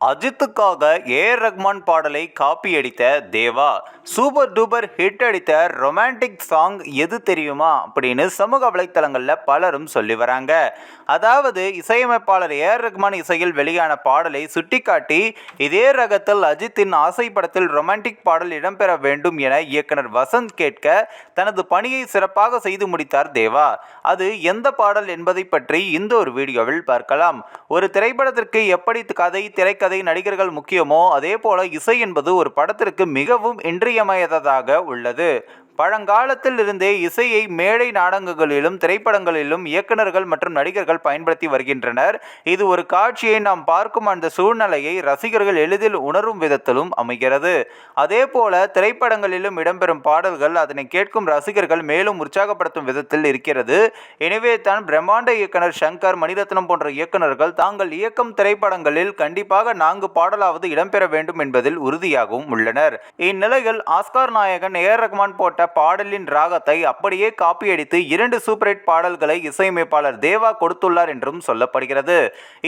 அஜித்துக்காக AR Rahman பாடலை copy அடித்த தேவா super duper hit அடித்த ரொமான்டிக் சாங் எது தெரியுமா அப்படின்னு சமூக வலைத்தளங்களில் பலரும் சொல்லி வராங்க. அதாவது இசையமைப்பாளர் ஏஆர் ரஹ்மான் இசையில் வெளியான பாடலை சுட்டிக்காட்டி இதே ரகத்தில் அஜித்தின் ஆசை படத்தில் ரொமான்டிக் பாடல் இடம்பெற வேண்டும் என இயக்குனர் வசந்த் கேட்க தனது பணியை சிறப்பாக செய்து முடித்தார் தேவா. அது எந்த பாடல் என்பதை பற்றி இந்த ஒரு வீடியோவில் பார்க்கலாம். ஒரு திரைப்படத்திற்கு எப்படி கதை, திரைக்கதை, நடிகர்கள் முக்கியமோ அதே போல இசை என்பது ஒரு படத்திற்கு மிகவும் இன்றியமையாததாக உள்ளது. பழங்காலத்தில் இருந்தே இசையை மேடை நாடகங்களிலும் திரைப்படங்களிலும் இயக்குநர்கள் மற்றும் நடிகர்கள் பயன்படுத்தி வருகின்றனர். இது ஒரு காட்சியை நாம் பார்க்கும் அந்த சூழ்நிலையை ரசிகர்கள் எளிதில் உணரும் விதத்திலும் அமைகிறது. அதே போல திரைப்படங்களிலும் இடம்பெறும் பாடல்கள் அதனை கேட்கும் ரசிகர்கள் மேலும் உற்சாகப்படுத்தும் விதத்தில் இருக்கிறது. எனவே தான் பிரம்மாண்ட இயக்குனர் சங்கர், மணிரத்னம் போன்ற இயக்குநர்கள் தாங்கள் இயக்கும் திரைப்படங்களில் கண்டிப்பாக 4 பாடலாவது இடம்பெற வேண்டும் என்பதில் உறுதியாகவும் உள்ளனர். இந்நிலையில் ஆஸ்கார் நாயகன் ஏஆர் ரஹ்மான் போட்ட பாடலின் ராகத்தை அப்படியே காப்பி அடித்து 2 சூப்பர் ஹிட் பாடல்களை இசையமைப்பாளர் தேவா கொடுத்துள்ளார் என்றும் சொல்லப்படுகிறது.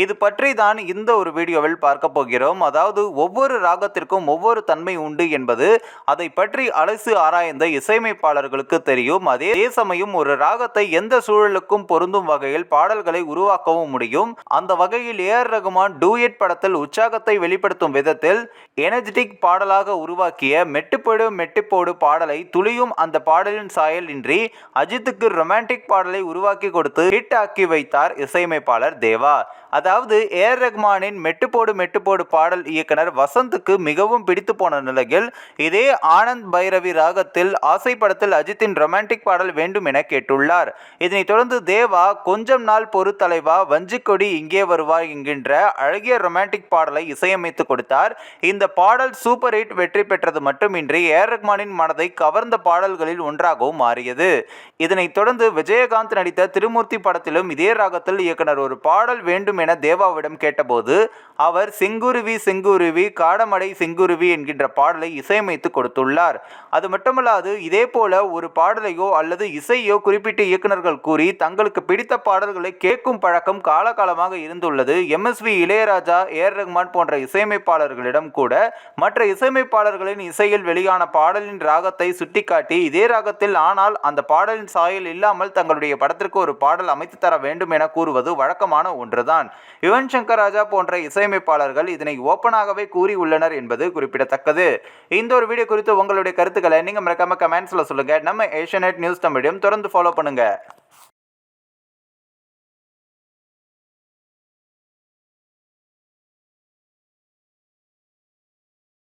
இது பற்றி தான் இந்த ஒரு வீடியோவில் பார்க்க போகிறோம். அதாவது ஒவ்வொரு ராகத்திற்கும் ஒவ்வொரு தன்மை உண்டு என்பது அதை பற்றி அலசி ஆராய்ந்த இசையமைப்பாளர்களுக்கு தெரியும். அதே சமயம் ஒரு ராகத்தை எந்த சூழலுக்கும் பொருந்தும் வகையில் பாடல்களை உருவாக்கவும் முடியும். அந்த வகையில் ஏஆர் ரஹ்மான் டூயட் படத்தில் உற்சாகத்தை வெளிப்படுத்தும் விதத்தில் எனர்ஜெட்டிக் பாடலாக உருவாக்கிய மெட்டுப்போடு மெட்டுப்போடு பாடலை துளியும் அந்த பாடலின் சாயல் இன்றி அஜித்துக்கு ரொமான்டிக் பாடலை உருவாக்கி கொடுத்து ஹிட் ஆக்கி வைத்தார் இசையமைப்பாளர் தேவா. அதாவது ஏஆர் ரஹ்மானின் மெட்டுப்போடு மெட்டுப்போடு பாடல் இயக்குனர் வசந்துக்கு மிகவும் பிடித்து போன நிலையில் இதே ஆனந்த் பைரவி ராகத்தில் ஆசை படத்தில் அஜித்தின் ரொமான்டிக் பாடல் வேண்டும் என கேட்டுள்ளார். இதனைத் தொடர்ந்து தேவா கொஞ்சம் நாள் பொறு தலைவா, வஞ்சிக்கொடி இங்கே வருவார் என்கின்ற அழகிய ரொமான்டிக் பாடலை இசையமைத்து கொடுத்தார். இந்த பாடல் சூப்பர் ஹிட் வெற்றி பெற்றது மட்டுமின்றி ஏஆர் ரஹ்மானின் மனதை கவர்ந்த பாடல்களில் ஒன்றாகவும் மாறியது. இதனைத் தொடர்ந்து விஜயகாந்த் நடித்த திருமூர்த்தி படத்திலும் இதே ராகத்தில் இயக்குனர் ஒரு பாடல் வேண்டும் என தேவாவிடம் கேட்டபோது அவர் செங்குருவி செங்குருவி காடமடை செங்குருவி என்கின்ற பாடலை இசையமைத்து கொடுத்துள்ளார். அது மட்டுமல்லாது இதே போல ஒரு பாடலையோ அல்லது இசையோ குறிப்பிட்ட இயக்குநர்கள் கூறி தங்களுக்கு பிடித்த பாடல்களை கேட்கும் பழக்கம் காலகாலமாக இருந்துள்ளது. எம்எஸ்வி, இளையராஜா, ஏஆர் ரஹ்மான் போன்ற இசையமைப்பாளர்களிடம் கூட மற்ற இசையமைப்பாளர்களின் இசையில் வெளியான பாடலின் ராகத்தை சுட்டிக்காட்டி இதே ராகத்தில் ஆனால் அந்த பாடலின் சாயல் இல்லாமல் தங்களுடைய படத்திற்கு ஒரு பாடல் அமைத்து தர வேண்டும் என கூறுவது வழக்கமான ஒன்றுதான். யுவன் சங்கர் ராஜா போன்ற இசையமைப்பாளர்கள் இதனை ஓப்பனாகவே கூறி உள்ளனர் என்பது குறிப்பிடத்தக்கது. இந்த ஒரு வீடியோ குறித்து உங்களுடைய கருத்துக்களை நீங்க மறக்காம கமெண்ட்ஸ்ல சொல்லுங்க. நம்ம ஏஷியநெட் நியூஸ் தமிழையும் தொடர்ந்து ஃபாலோ பண்ணுங்க.